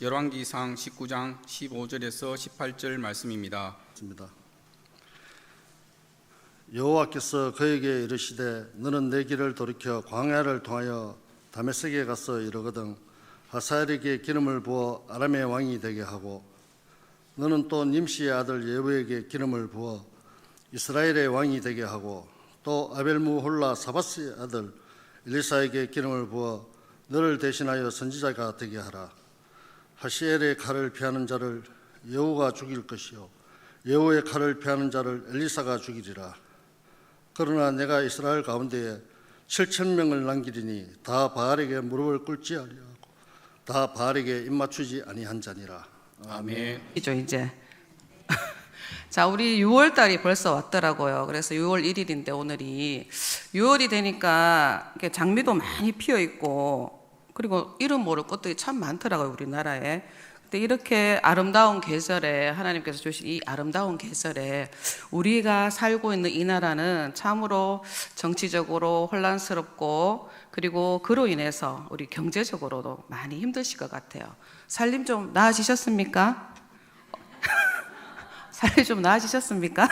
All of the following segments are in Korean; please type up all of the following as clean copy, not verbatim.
열왕기상 19장 15절에서 18절 말씀입니다. 여호와께서 그에게 이르시되 너는 내 길을 돌이켜 광야를 통하여 다메섹에 가서 이르거든 하사엘에게 기름을 부어 아람의 왕이 되게 하고 너는 또 님시의 아들 예후에게 기름을 부어 이스라엘의 왕이 되게 하고 또 아벨무홀라 사바스의 아들 엘리사에게 기름을 부어 너를 대신하여 선지자가 되게 하라. 하시엘의 칼을 피하는 자를 예후가 죽일 것이요 예후의 칼을 피하는 자를 엘리사가 죽이리라. 그러나 내가 이스라엘 가운데에 7,000명을 남기리니 다 바알에게 무릎을 꿇지 아니하고 다 바알에게 입맞추지 아니한 자니라. 아멘. 이제 자, 우리 6월 달이 벌써 왔더라고요. 그래서 6월 1일인데 오늘이 6월이 되니까 장미도 많이 피어 있고 그리고 이름 모를 꽃들이 참 많더라고요, 우리나라에. 근데 이렇게 아름다운 계절에 하나님께서 주신 이 아름다운 계절에 우리가 살고 있는 이 나라는 참으로 정치적으로 혼란스럽고 그리고 그로 인해서 우리 경제적으로도 많이 힘드실 것 같아요. 살림 좀 나아지셨습니까? 살림 좀 나아지셨습니까?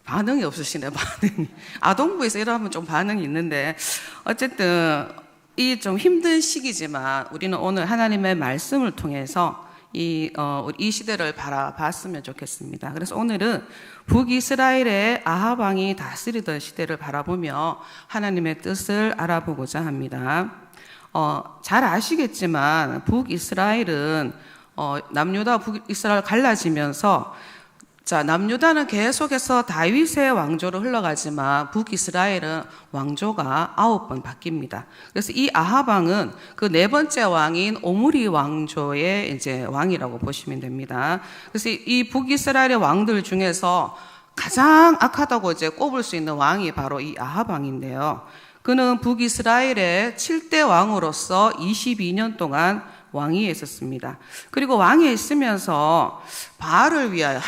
반응이 없으시네, 반응이. 아동부에서 이러면 좀 반응이 있는데 어쨌든 이 좀 힘든 시기지만 우리는 오늘 하나님의 말씀을 통해서 이 시대를 바라봤으면 좋겠습니다. 그래서 오늘은 북이스라엘의 아합 왕이 다스리던 시대를 바라보며 하나님의 뜻을 알아보고자 합니다. 잘 아시겠지만 북이스라엘은 남유다 북이스라엘 갈라지면서 자, 남유다는 계속해서 다윗의 왕조로 흘러가지만 북이스라엘은 왕조가 9번 바뀝니다. 그래서 이 아합 왕은 그 네 번째 왕인 오므리 왕조의 이제 왕이라고 보시면 됩니다. 그래서 이 북이스라엘의 왕들 중에서 가장 악하다고 이제 꼽을 수 있는 왕이 바로 이 아합 왕인데요. 그는 북이스라엘의 7대 왕으로서 22년 동안 왕위에 있었습니다. 그리고 왕위에 있으면서 바알을 위하여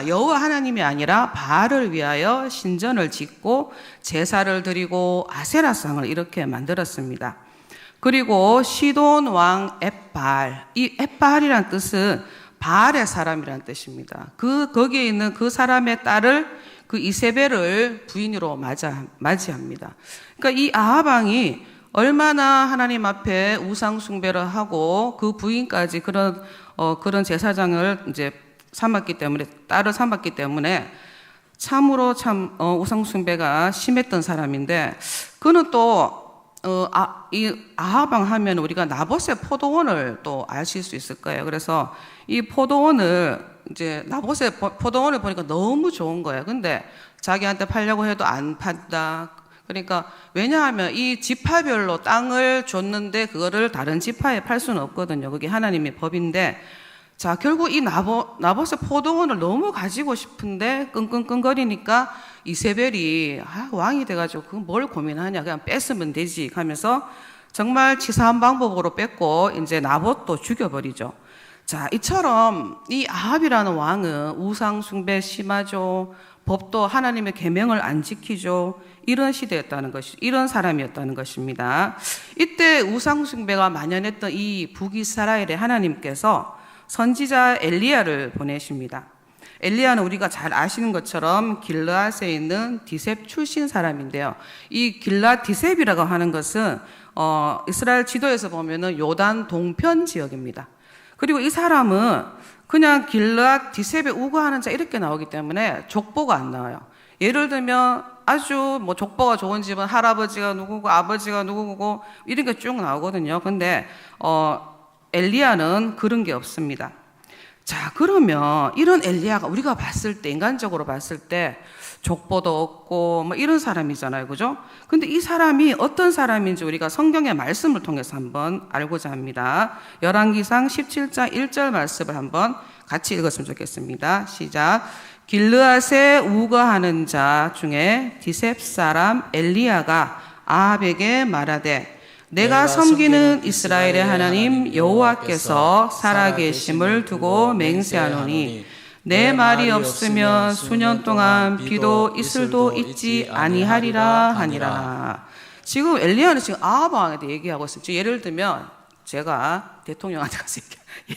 여호와 하나님이 아니라 바알을 위하여 신전을 짓고 제사를 드리고 아세라상을 이렇게 만들었습니다. 그리고 시돈 왕 엣바알, 이 엣바알이란 뜻은 바알의 사람이란 뜻입니다. 거기에 있는 그 사람의 딸을 그 이세벨을 부인으로 맞이합니다. 그러니까 이 아합 왕이 얼마나 하나님 앞에 우상 숭배를 하고 그 부인까지 그런 제사장을 이제 딸을 삼았기 때문에 참으로 우상 숭배가 심했던 사람인데 그는 또 이 아합 왕 하면 우리가 나봇의 포도원을 또 아실 수 있을 거예요. 그래서 이 포도원을 이제 나봇의 포도원을 보니까 너무 좋은 거예요. 근데 자기한테 팔려고 해도 안 판다. 그러니까 왜냐하면 이 지파별로 땅을 줬는데 그거를 다른 지파에 팔 수는 없거든요. 그게 하나님의 법인데 자 결국 이 나봇의 포도원을 너무 가지고 싶은데 끙끙끙거리니까 이세벨이 왕이 돼가지고 그건 뭘 고민하냐 그냥 뺐으면 되지 하면서 정말 치사한 방법으로 뺐고 이제 나봇도 죽여버리죠. 자 이처럼 이 아합이라는 왕은 우상 숭배 심하죠. 법도 하나님의 계명을 안 지키죠. 이런 시대였다는 것이, 이런 사람이었다는 것입니다. 이때 우상 숭배가 만연했던 이 북이스라엘의 하나님께서 선지자 엘리야를 보내십니다. 엘리야는 우리가 잘 아시는 것처럼 길르앗에 있는 디셉 출신 사람인데요. 이 길르앗 디셉이라고 하는 것은 이스라엘 지도에서 보면은 요단 동편 지역입니다. 그리고 이 사람은 그냥 길르앗 디셉에 우거하는 자 이렇게 나오기 때문에 족보가 안 나와요. 예를 들면 아주 족보가 좋은 집은 할아버지가 누구고 아버지가 누구고 이런 게 쭉 나오거든요. 근데 엘리야는 그런 게 없습니다. 자, 그러면 이런 엘리야가 우리가 봤을 때 인간적으로 봤을 때 족보도 없고 이런 사람이잖아요. 그죠? 근데 이 사람이 어떤 사람인지 우리가 성경의 말씀을 통해서 한번 알고자 합니다. 열왕기상 17장 1절 말씀을 한번 같이 읽었으면 좋겠습니다. 시작. 길르앗에 우거하는 자 중에 디셉 사람 엘리야가 아합에게 말하되 내가 섬기는 이스라엘의 하나님 여호와께서 살아계심을 두고 맹세하노니 내 말이 없으면 수년 동안 비도 이슬도 있지 아니하리라 하니라. 지금 엘리야는 지금 아합 왕에 대해 얘기하고 있습니다. 예를 들면 제가 대통령한테 가서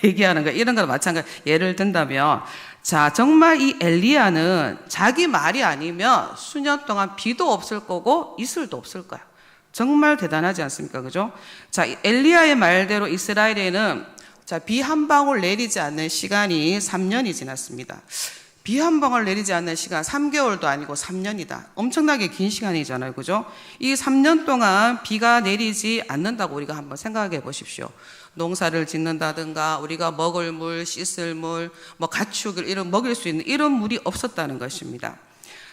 얘기하는 거 이런 거랑 마찬가지. 예를 든다면 자 정말 이 엘리야는 자기 말이 아니면 수년 동안 비도 없을 거고 이슬도 없을 거야. 정말 대단하지 않습니까? 그죠? 자, 엘리야의 말대로 이스라엘에는 자, 비 한 방울 내리지 않는 시간이 3년이 지났습니다. 비 한 방울 내리지 않는 시간 3개월도 아니고 3년이다. 엄청나게 긴 시간이잖아요. 그죠? 이 3년 동안 비가 내리지 않는다고 우리가 한번 생각해 보십시오. 농사를 짓는다든가 우리가 먹을 물, 씻을 물, 뭐 가축을 이런 먹일 수 있는 이런 물이 없었다는 것입니다.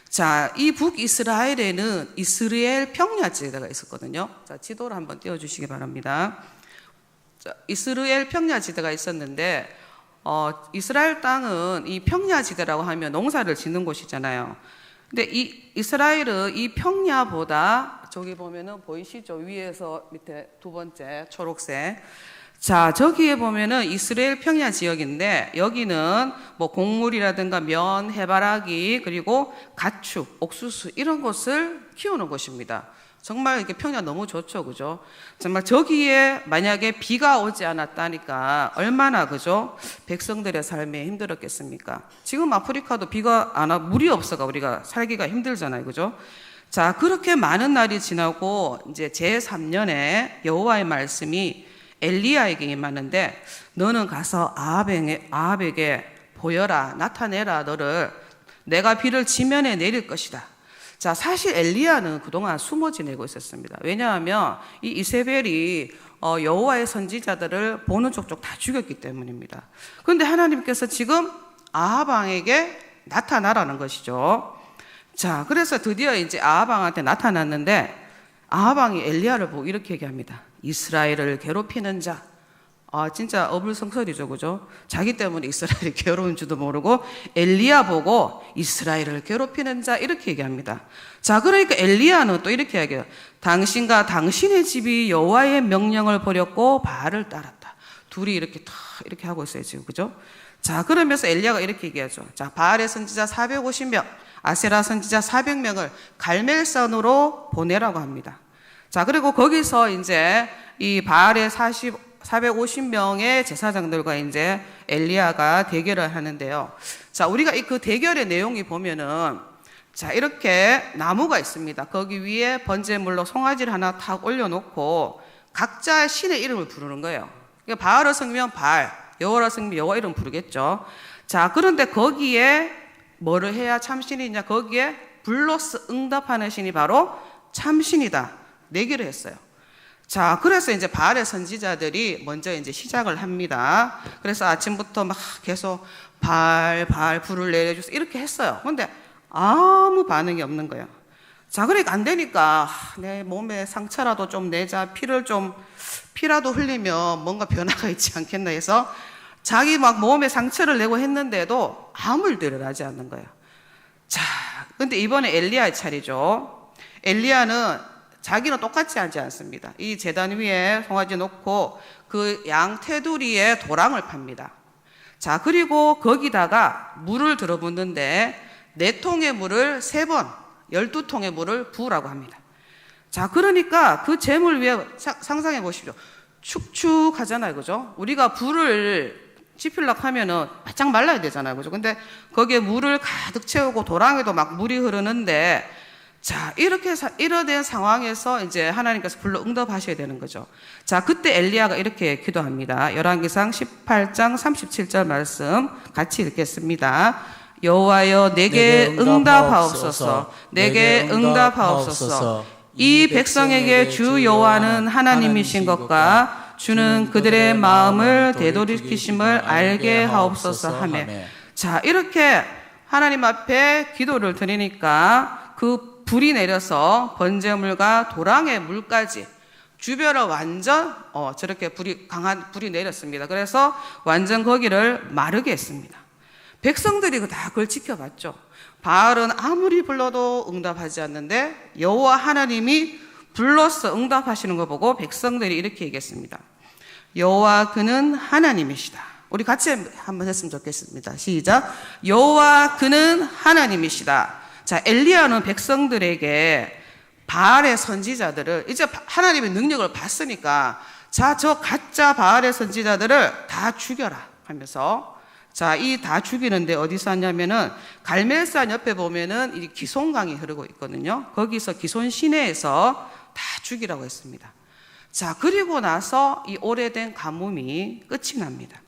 자, 이 북이스라엘에는 이스라엘 평야지대가 있었거든요. 자, 지도를 한번 띄워주시기 바랍니다. 자, 이스라엘 평야지대가 있었는데, 이스라엘 땅은 이 평야지대라고 하면 농사를 짓는 곳이잖아요. 근데 이 이스라엘은 이 평야보다 저기 보면은 보이시죠? 위에서 밑에 두 번째 초록색. 자, 저기에 보면은 이스라엘 평야 지역인데 여기는 뭐 곡물이라든가 면, 해바라기, 그리고 가축, 옥수수 이런 것을 키우는 곳입니다. 정말 이렇게 평야 너무 좋죠, 그죠? 정말 저기에 만약에 비가 오지 않았다니까 얼마나 그죠? 백성들의 삶에 힘들었겠습니까? 지금 아프리카도 비가 안 와, 물이 없어가 우리가 살기가 힘들잖아요, 그죠? 자, 그렇게 많은 날이 지나고 이제 제3년에 여호와의 말씀이 엘리야에게 임하는데 너는 가서 아합에게 보여라, 나타내라, 너를 내가 비를 지면에 내릴 것이다. 자, 사실 엘리야는 그동안 숨어 지내고 있었습니다. 왜냐하면 이 이세벨이 여호와의 선지자들을 보는 족족 다 죽였기 때문입니다. 그런데 하나님께서 지금 아합 왕에게 나타나라는 것이죠. 자, 그래서 드디어 이제 아합 왕한테 나타났는데 아합 왕이 엘리야를 보고 이렇게 얘기합니다. 이스라엘을 괴롭히는 자. 아, 진짜 어불성설이죠, 그죠? 자기 때문에 이스라엘이 괴로운 줄도 모르고 엘리야 보고 이스라엘을 괴롭히는 자 이렇게 얘기합니다. 자, 그러니까 엘리야는 또 이렇게 얘기해요. 당신과 당신의 집이 여호와의 명령을 버렸고 바알을 따랐다. 둘이 이렇게 다 이렇게 하고 있어요, 지금, 그죠? 자, 그러면서 엘리야가 이렇게 얘기하죠. 자, 바알의 선지자 450명, 아세라 선지자 400명을 갈멜산으로 보내라고 합니다. 자, 그리고 거기서 이제 이 바알의 450명의 제사장들과 이제 엘리야가 대결을 하는데요. 자, 우리가 그 대결의 내용이 보면은 자, 이렇게 나무가 있습니다. 거기 위에 번제물로 송아지를 하나 탁 올려놓고 각자 신의 이름을 부르는 거예요. 그러니까 바알을 섬기면 바알, 여호와를 섬기면 여호와 이름 부르겠죠. 자, 그런데 거기에 뭐를 해야 참신이냐? 거기에 불로서 응답하는 신이 바로 참신이다. 내기를 했어요. 자, 그래서 이제 바알의 선지자들이 먼저 이제 시작을 합니다. 그래서 아침부터 막 계속 바알 불을 내려주세요 이렇게 했어요. 그런데 아무 반응이 없는 거예요. 자, 그러니까 안 되니까 내 몸에 상처라도 좀 내자, 피라도 흘리면 뭔가 변화가 있지 않겠나 해서 자기 막 몸에 상처를 내고 했는데도 아무 일도 일어나지 않는 거예요. 자, 근데 이번에 엘리야의 차례죠. 엘리야는 자기는 똑같이 하지 않습니다. 이 제단 위에 송아지 놓고 그 양 테두리에 도랑을 팝니다. 자, 그리고 거기다가 물을 들어붓는데 4통의 물을 3번, 12통의 물을 부으라고 합니다. 자, 그러니까 그 재물 위에 상상해 보십시오. 축축하잖아요, 그죠? 우리가 불을 지피려고 하면은 바짝 말라야 되잖아요, 그죠? 근데 거기에 물을 가득 채우고 도랑에도 막 물이 흐르는데 자, 이렇게 이러된 상황에서 이제 하나님께서 불러 응답하셔야 되는 거죠. 자, 그때 엘리야가 이렇게 기도합니다. 열왕기상 18장 37절 말씀 같이 읽겠습니다. 여호와여 내게 응답하옵소서. 내게 응답하옵소서. 이 백성에게 주 여호와는 하나님이신 것과 주는 그들의 마음을 되돌이키심을 알게 하옵소서 하며. 자, 이렇게 하나님 앞에 기도를 드리니까 그 불이 내려서 번제물과 도랑의 물까지 주변을 완전 저렇게 강한 불이 내렸습니다. 그래서 완전 거기를 마르게 했습니다. 백성들이 다 그걸 지켜봤죠. 바알은 아무리 불러도 응답하지 않는데 여호와 하나님이 불러서 응답하시는 거 보고 백성들이 이렇게 얘기했습니다. 여호와 그는 하나님이시다. 우리 같이 한번 했으면 좋겠습니다. 시작. 여호와 그는 하나님이시다. 자, 엘리야는 백성들에게 바알의 선지자들을 이제 하나님의 능력을 봤으니까 자, 저 가짜 바알의 선지자들을 다 죽여라 하면서, 자, 이 다 죽이는데 어디서 하냐면은 갈멜산 옆에 보면은 이 기손강이 흐르고 있거든요. 거기서 기손 시내에서 다 죽이라고 했습니다. 자, 그리고 나서 이 오래된 가뭄이 끝이 납니다.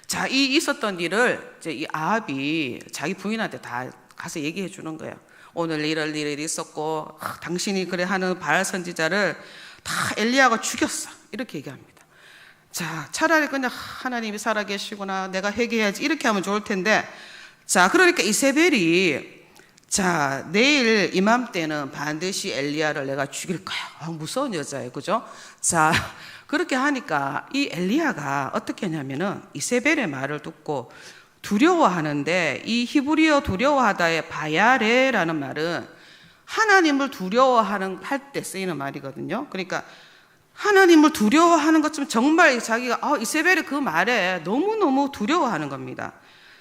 자, 이 있었던 일을 이제 이 아합이 자기 부인한테 다 가서 얘기해 주는 거예요. 오늘 이럴 일이 있었고, 당신이 그래 하는 바알 선지자를 다 엘리야가 죽였어. 이렇게 얘기합니다. 자, 차라리 그냥 하나님이 살아계시구나, 내가 회개해야지, 이렇게 하면 좋을 텐데, 자, 그러니까 이세벨이, 자, 내일 이맘때는 반드시 엘리야를 내가 죽일 거야. 무서운 여자예요, 그죠? 자, 그렇게 하니까 이 엘리야가 어떻게 하냐면은 이세벨의 말을 듣고 두려워하는데, 이 히브리어 두려워하다의 바야레라는 말은 하나님을 두려워하는 할 때 쓰이는 말이거든요. 그러니까 하나님을 두려워하는 것처럼 정말 자기가 이세벨이 그 말에 너무너무 두려워하는 겁니다.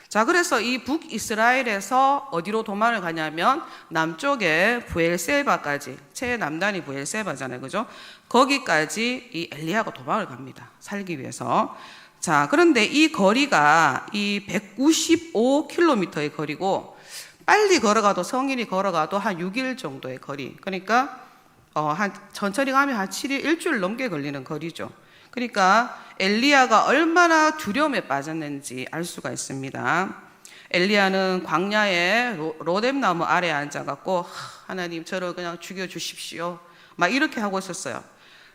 자, 그래서 이 북이스라엘에서 어디로 도망을 가냐면 남쪽에 브엘세바까지, 최남단이 브엘세바잖아요, 그죠? 거기까지 이 엘리야가 도망을 갑니다, 살기 위해서. 자, 그런데 이 거리가 이 195km의 거리고, 빨리 걸어가도, 성인이 걸어가도 한 6일 정도의 거리. 그러니까 천천히 가면 한 7일, 일주일 넘게 걸리는 거리죠. 그러니까 엘리야가 얼마나 두려움에 빠졌는지 알 수가 있습니다. 엘리야는 광야에 로뎀나무 아래에 앉아갖고, 하나님 저를 그냥 죽여주십시오, 막 이렇게 하고 있었어요.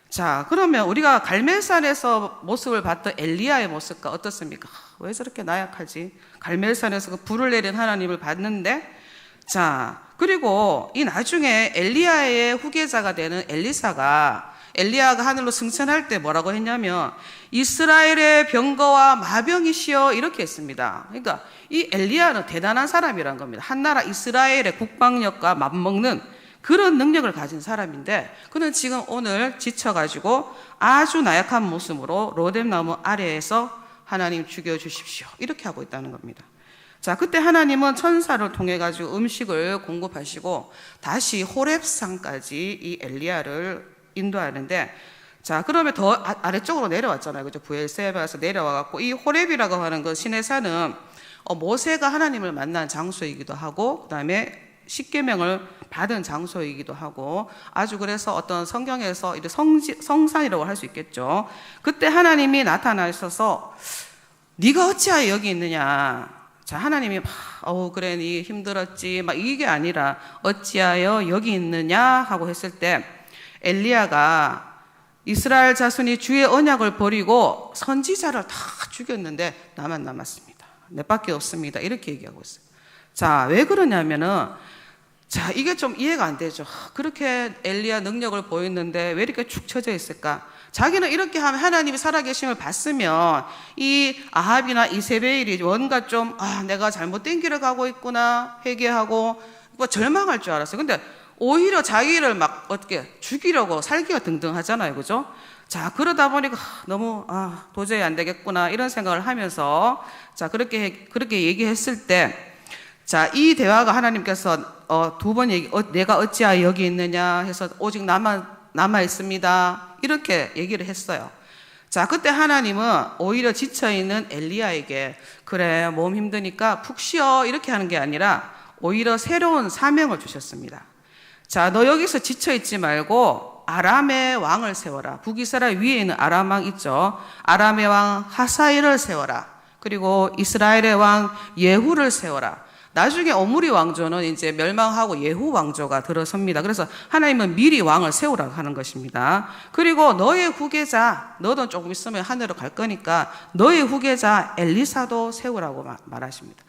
자, 그러면 우리가 갈멜산에서 모습을 봤던 엘리야의 모습과 어떻습니까? 왜 저렇게 나약하지? 갈멜산에서 그 불을 내린 하나님을 봤는데, 자, 그리고 이 나중에 엘리야의 후계자가 되는 엘리사가, 엘리야가 하늘로 승천할 때 뭐라고 했냐면 이스라엘의 병거와 마병이시여, 이렇게 했습니다. 그러니까 이 엘리야는 대단한 사람이란 겁니다. 한나라 이스라엘의 국방력과 맞먹는 그런 능력을 가진 사람인데, 그는 지금 오늘 지쳐가지고 아주 나약한 모습으로 로뎀나무 아래에서 하나님 죽여주십시오, 이렇게 하고 있다는 겁니다. 자, 그때 하나님은 천사를 통해 가지고 음식을 공급하시고 다시 호렙산까지 이 엘리야를 인도하는데, 자, 그러면 더 아래쪽으로 내려왔잖아요, 그죠? 브엘세바에서 내려와갖고, 이 호렙이라고 하는 그 신의 산은 모세가 하나님을 만난 장소이기도 하고, 그 다음에 십계명을 받은 장소이기도 하고, 아주 그래서 어떤 성경에서 성산이라고 할 수 있겠죠. 그때 하나님이 나타나셔서 네가 어찌하여 여기 있느냐. 자, 하나님이 그래 네 힘들었지, 막 이게 아니라 어찌하여 여기 있느냐 하고 했을 때, 엘리야가 이스라엘 자손이 주의 언약을 버리고 선지자를 다 죽였는데 나만 남았습니다, 내 밖에 없습니다, 이렇게 얘기하고 있어요. 자, 왜 그러냐면은, 자, 이게 좀 이해가 안 되죠. 그렇게 엘리야 능력을 보였는데 왜 이렇게 축 처져 있을까? 자기는 이렇게 하면 하나님이 살아계심을 봤으면 이 아합이나 이세벨이 뭔가 좀 내가 잘못된 길을 가고 있구나 회개하고 뭐 절망할 줄 알았어요. 근데 오히려 자기를 막 어떻게 죽이려고 살기가 등등하잖아요, 그죠? 자, 그러다 보니까 너무 도저히 안 되겠구나 이런 생각을 하면서, 자, 그렇게 얘기했을 때, 자, 이 대화가 하나님께서 두 번 내가 어찌하여 여기 있느냐 해서 오직 남아 있습니다, 이렇게 얘기를 했어요. 자, 그때 하나님은 오히려 지쳐있는 엘리야에게 그래 몸 힘드니까 푹 쉬어, 이렇게 하는 게 아니라 오히려 새로운 사명을 주셨습니다. 자, 너 여기서 지쳐있지 말고 아람의 왕을 세워라. 북이스라엘 위에 있는 아람 왕 있죠. 아람의 왕 하사엘을 세워라. 그리고 이스라엘의 왕 예후를 세워라. 나중에 오므리 왕조는 이제 멸망하고 예후 왕조가 들어섭니다. 그래서 하나님은 미리 왕을 세우라고 하는 것입니다. 그리고 너의 후계자, 너도 조금 있으면 하늘로 갈 거니까 너의 후계자 엘리사도 세우라고 말하십니다.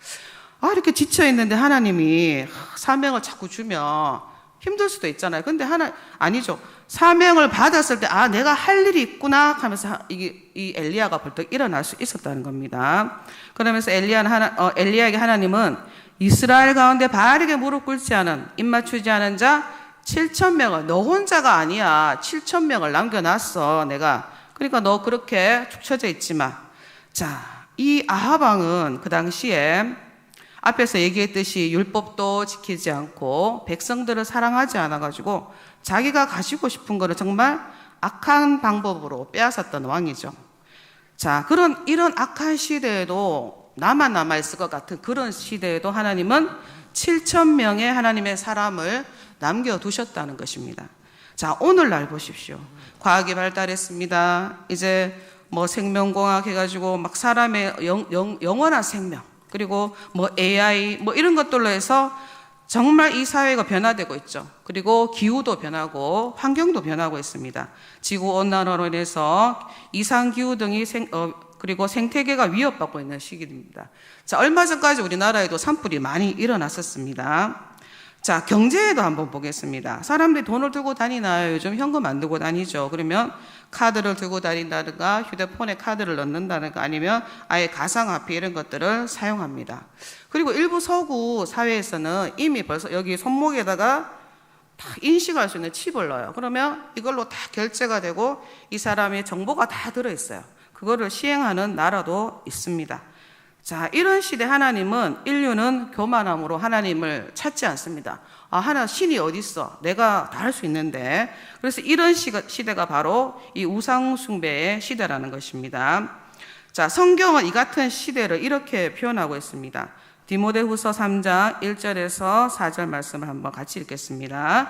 이렇게 지쳐있는데 하나님이 사명을 자꾸 주면 힘들 수도 있잖아요. 근데 아니죠. 사명을 받았을 때 내가 할 일이 있구나 하면서 이 엘리야가 벌떡 일어날 수 있었다는 겁니다. 그러면서 엘리야에게 하나님은 이스라엘 가운데 바알에게 무릎 꿇지 않은, 입 맞추지 않은 자 7,000명을, 너 혼자가 아니야, 7,000명을 남겨놨어 내가. 그러니까 너 그렇게 축 처져 있지 마. 자, 이 아합 왕은 그 당시에 앞에서 얘기했듯이 율법도 지키지 않고 백성들을 사랑하지 않아가지고 자기가 가지고 싶은 거를 정말 악한 방법으로 빼앗았던 왕이죠. 자, 이런 악한 시대에도 남아 있을 것 같은 그런 시대에도 하나님은 7,000명의 하나님의 사람을 남겨두셨다는 것입니다. 자, 오늘날 보십시오. 과학이 발달했습니다. 이제 뭐 생명공학 해가지고 막 사람의 영원한 생명, 그리고 뭐 AI 뭐 이런 것들로 해서 정말 이 사회가 변화되고 있죠. 그리고 기후도 변하고 환경도 변하고 있습니다. 지구온난화로 인해서 이상기후 등이 그리고 생태계가 위협받고 있는 시기입니다. 자, 얼마 전까지 우리나라에도 산불이 많이 일어났었습니다. 자, 경제에도 한번 보겠습니다. 사람들이 돈을 들고 다니나요? 요즘 현금 안 들고 다니죠. 그러면 카드를 들고 다닌다든가 휴대폰에 카드를 넣는다든가 아니면 아예 가상화폐 이런 것들을 사용합니다. 그리고 일부 서구 사회에서는 이미 벌써 여기 손목에다가 다 인식할 수 있는 칩을 넣어요. 그러면 이걸로 다 결제가 되고 이 사람의 정보가 다 들어있어요. 그거를 시행하는 나라도 있습니다. 자, 이런 시대 하나님은 인류는 교만함으로 하나님을 찾지 않습니다. 신이 어디 있어? 내가 다 할 수 있는데. 그래서 이런 시대가 바로 이 우상 숭배의 시대라는 것입니다. 자, 성경은 이 같은 시대를 이렇게 표현하고 있습니다. 디모데후서 3장 1절에서 4절 말씀을 한번 같이 읽겠습니다.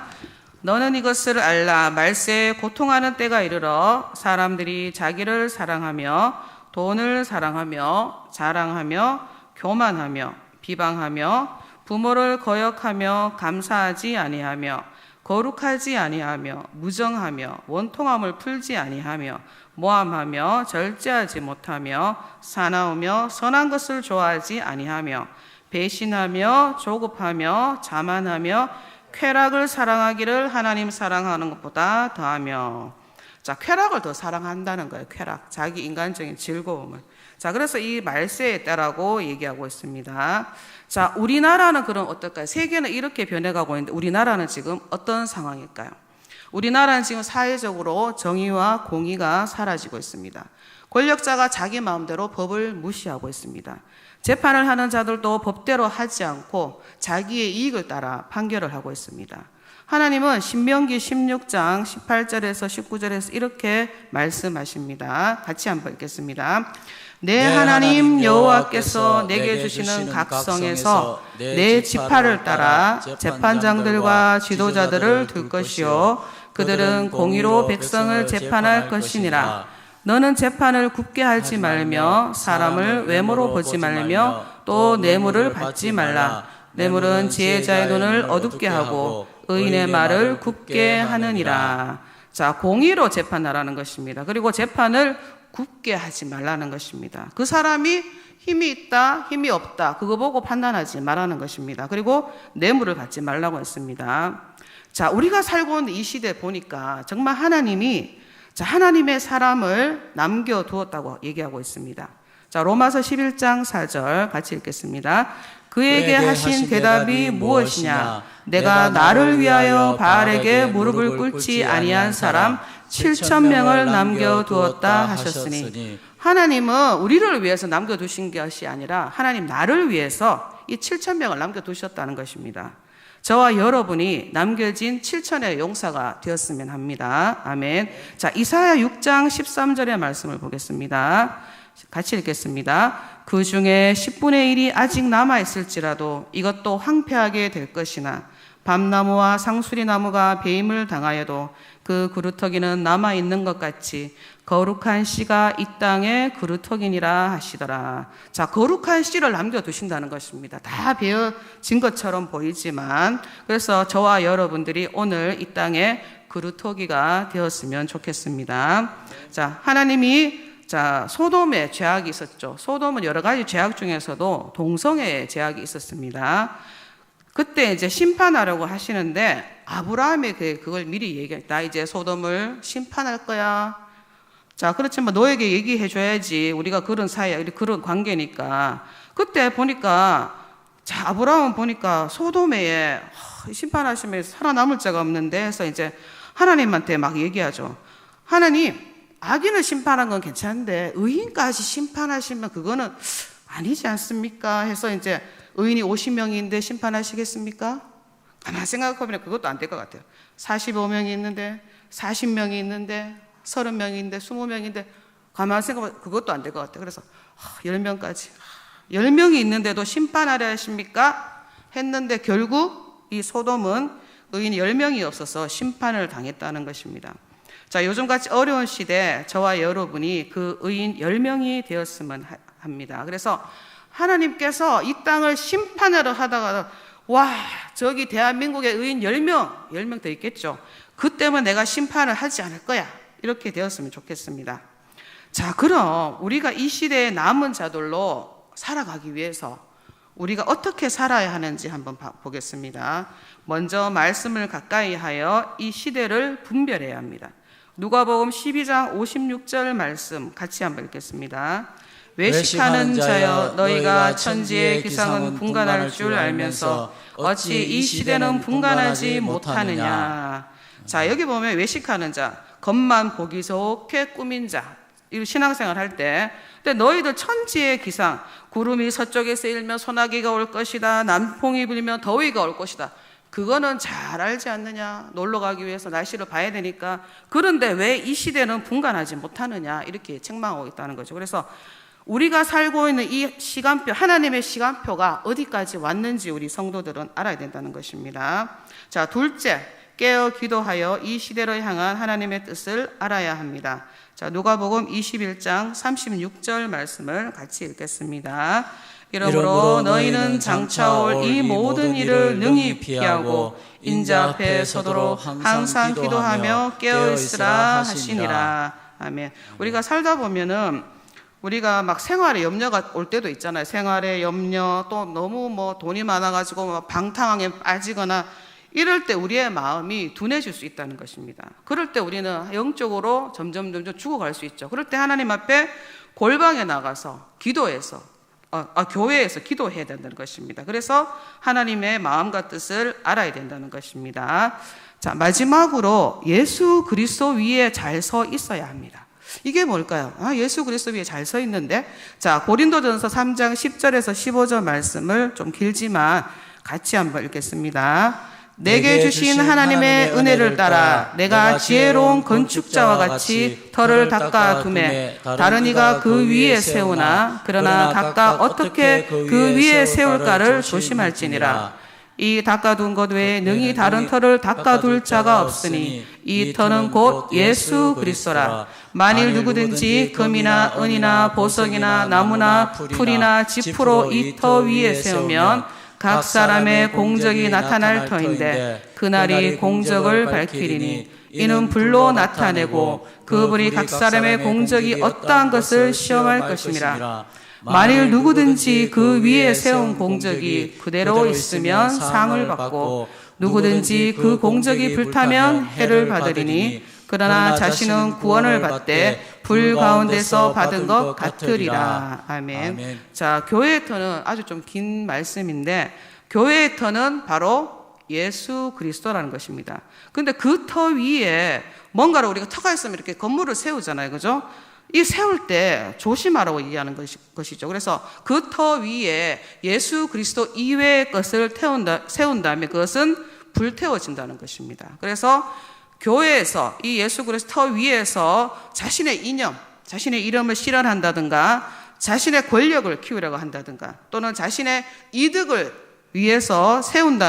너는 이것을 알라. 말세에 고통하는 때가 이르러 사람들이 자기를 사랑하며 돈을 사랑하며 자랑하며 교만하며 비방하며 부모를 거역하며 감사하지 아니하며 거룩하지 아니하며 무정하며 원통함을 풀지 아니하며 모함하며 절제하지 못하며 사나우며 선한 것을 좋아하지 아니하며 배신하며 조급하며 자만하며 쾌락을 사랑하기를 하나님 사랑하는 것보다 더하며. 자, 쾌락을 더 사랑한다는 거예요. 쾌락, 자기 인간적인 즐거움을. 자, 그래서 이 말세의 때라고 얘기하고 있습니다. 자, 우리나라는 그럼 어떨까요? 세계는 이렇게 변해가고 있는데 우리나라는 지금 어떤 상황일까요? 우리나라는 지금 사회적으로 정의와 공의가 사라지고 있습니다. 권력자가 자기 마음대로 법을 무시하고 있습니다. 재판을 하는 자들도 법대로 하지 않고 자기의 이익을 따라 판결을 하고 있습니다. 하나님은 신명기 16장 18절에서 19절에서 이렇게 말씀하십니다. 같이 한번 읽겠습니다. 내 하나님 여호와께서 내게 주시는 각성에서 내 지파를 따라 재판장들과 지도자들을 둘 것이요 그들은 공의로 백성을 재판할 것이니라. 너는 재판을 굽게 하지 말며 사람을 외모로 보지 말며 또 뇌물을 받지 말라. 뇌물은 지혜자의 눈을 어둡게 하고 의인의 말을 굽게 하느니라. 자, 공의로 재판하라는 것입니다. 그리고 재판을 굽게 하지 말라는 것입니다. 그 사람이 힘이 있다, 힘이 없다, 그거 보고 판단하지 말라는 것입니다. 그리고 뇌물을 받지 말라고 했습니다. 자, 우리가 살고 있는 이 시대 보니까 정말 하나님이 하나님의 사람을 남겨두었다고 얘기하고 있습니다. 자, 로마서 11장 4절 같이 읽겠습니다. 그에게 하신 대답이 무엇이냐? 내가 나를 위하여 바알에게 무릎을 꿇지 아니한 사람 7,000명을 남겨두었다 하셨으니, 하나님은 우리를 위해서 남겨두신 것이 아니라 하나님 나를 위해서 이 7,000명을 남겨두셨다는 것입니다. 저와 여러분이 남겨진 7,000의 용사가 되었으면 합니다. 아멘. 자, 이사야 6장 13절의 말씀을 보겠습니다. 같이 읽겠습니다. 그 중에 10분의 1이 아직 남아있을지라도 이것도 황폐하게 될 것이나 밤나무와 상수리나무가 배임을 당하여도 그 그루터기는 남아있는 것 같이 거룩한 씨가 이 땅에 그루터기니라 하시더라. 자, 거룩한 씨를 남겨두신다는 것입니다. 다 베어진 것처럼 보이지만, 그래서 저와 여러분들이 오늘 이 땅에 그루터기가 되었으면 좋겠습니다. 자, 하나님이 소돔에 죄악이 있었죠. 소돔은 여러 가지 죄악 중에서도 동성애의 죄악이 있었습니다. 그때 이제 심판하려고 하시는데 아브라함이 그걸 미리 얘기해. 나 이제 소돔을 심판할 거야. 자, 그렇지만 너에게 얘기해 줘야지. 우리가 그런 사이야. 그런 관계니까. 그때 보니까 아브라함은 보니까 소돔에 심판하시면 살아남을 자가 없는데 해서 이제 하나님한테 막 얘기하죠. 하나님, 악인을 심판한 건 괜찮은데 의인까지 심판하시면 그거는 아니지 않습니까? 해서 이제 의인이 50명인데 심판하시겠습니까? 가만히 생각해보면 그것도 안 될 것 같아요. 45명이 있는데 40명이 있는데 30명이 있는데 20명인데 가만히 생각하면 그것도 안 될 것 같아요. 그래서 10명까지 10명이 있는데도 심판하려 하십니까? 했는데 결국 이 소돔은 의인 10명이 없어서 심판을 당했다는 것입니다. 자, 요즘같이 어려운 시대에 저와 여러분이 그 의인 10명이 되었으면 합니다. 그래서 하나님께서 이 땅을 심판하러 하다가 와, 저기 대한민국에 의인 10명 더 있겠죠. 그 때문에 내가 심판을 하지 않을 거야. 이렇게 되었으면 좋겠습니다. 자, 그럼 우리가 이 시대의 남은 자들로 살아가기 위해서 우리가 어떻게 살아야 하는지 한번 보겠습니다. 먼저 말씀을 가까이 하여 이 시대를 분별해야 합니다. 누가복음 12장 56절 말씀 같이 한번 읽겠습니다. 외식하는 자여, 너희가 천지의 기상은 분간할 줄 알면서 어찌 이 시대는 분간하지 못하느냐. 자, 여기 보면 외식하는 자, 겉만 보기 좋게 꾸민 자, 이 신앙생활 할 때, 근데 너희들 천지의 기상, 구름이 서쪽에서 일면 소나기가 올 것이다, 남풍이 불면 더위가 올 것이다. 그거는 잘 알지 않느냐. 놀러 가기 위해서 날씨를 봐야 되니까. 그런데 왜 이 시대는 분간하지 못하느냐, 이렇게 책망하고 있다는 거죠. 그래서 우리가 살고 있는 이 시간표, 하나님의 시간표가 어디까지 왔는지 우리 성도들은 알아야 된다는 것입니다. 자, 둘째, 깨어 기도하여 이 시대를 향한 하나님의 뜻을 알아야 합니다. 자, 누가복음 21장 36절 말씀을 같이 읽겠습니다. 이러므로 너희는 장차 올 이 모든 일을 능히 피하고 인자 앞에 서도록 항상 기도하며 깨어 있으라 하시니라. 아멘. 우리가 살다 보면은 우리가 막 생활에 염려가 올 때도 있잖아요. 생활에 염려, 또 너무 뭐 돈이 많아가지고 막 방탕하게 빠지거나 이럴 때 우리의 마음이 둔해질 수 있다는 것입니다. 그럴 때 우리는 영적으로 점점 죽어갈 수 있죠. 그럴 때 하나님 앞에 골방에 나가서 기도해서 교회에서 기도해야 된다는 것입니다. 그래서 하나님의 마음과 뜻을 알아야 된다는 것입니다. 자, 마지막으로 예수 그리스도 위에 잘 서 있어야 합니다. 이게 뭘까요? 예수 그리스도 위에 잘 서 있는데, 자, 고린도전서 3장 10절에서 15절 말씀을 좀 길지만 같이 한번 읽겠습니다. 내게 주신 하나님의 은혜를 따라 내가 지혜로운 건축자와 같이 터를 닦아 두매 다른 이가 그 위에 세우나 그러나 각각 어떻게 그 위에 세울까를 조심할지니라. 이 닦아둔 것 외에 능히 다른 터를 닦아둘 자가 없으니 이 터는 곧 예수 그리스도라. 만일 누구든지 금이나 은이나 보석이나 나무나 풀이나 지푸로 이 터 위에 세우면 각 사람의 공적이 나타날 터인데 그날이 공적을 밝히리니 이는 불로 나타내고 그 불이 각 사람의 공적이 어떠한 것을 시험할 것임이라. 만일 누구든지 그 위에 세운 공적이 그대로 있으면 상을 받고 누구든지 그 공적이 불타면 해를 받으리니 그러나 자신은 구원을 받되 불 가운데서 받은 것 같으리라. 아멘. 자, 교회의 터는 아주 좀 긴 말씀인데 교회의 터는 바로 예수 그리스도라는 것입니다. 근데 그 터 위에 뭔가를 우리가 터가 있으면 이렇게 건물을 세우잖아요. 그죠? 이 세울 때 조심하라고 얘기하는 것이죠. 그래서 그 터 위에 예수 그리스도 이외의 것을 세운 다음에 그것은 불태워진다는 것입니다. 그래서 교회에서 이 예수 그리스도 터 위에서 자신의 이념, 자신의 이름을 실현한다든가 자신의 권력을 키우려고 한다든가 또는 자신의 이득을 위해서 세운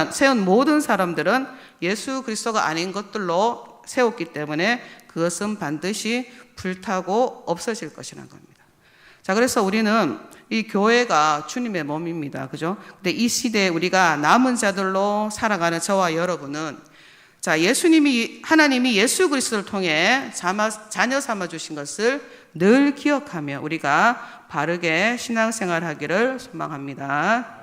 모든 사람들은 예수 그리스도가 아닌 것들로 세웠기 때문에 그것은 반드시 불타고 없어질 것이라는 겁니다. 자, 그래서 우리는 이 교회가 주님의 몸입니다. 그죠? 근데 이 시대에 우리가 남은 자들로 살아가는 저와 여러분은 자, 하나님이 예수 그리스도를 통해 자녀 삼아 주신 것을 늘 기억하며 우리가 바르게 신앙생활 하기를 소망합니다.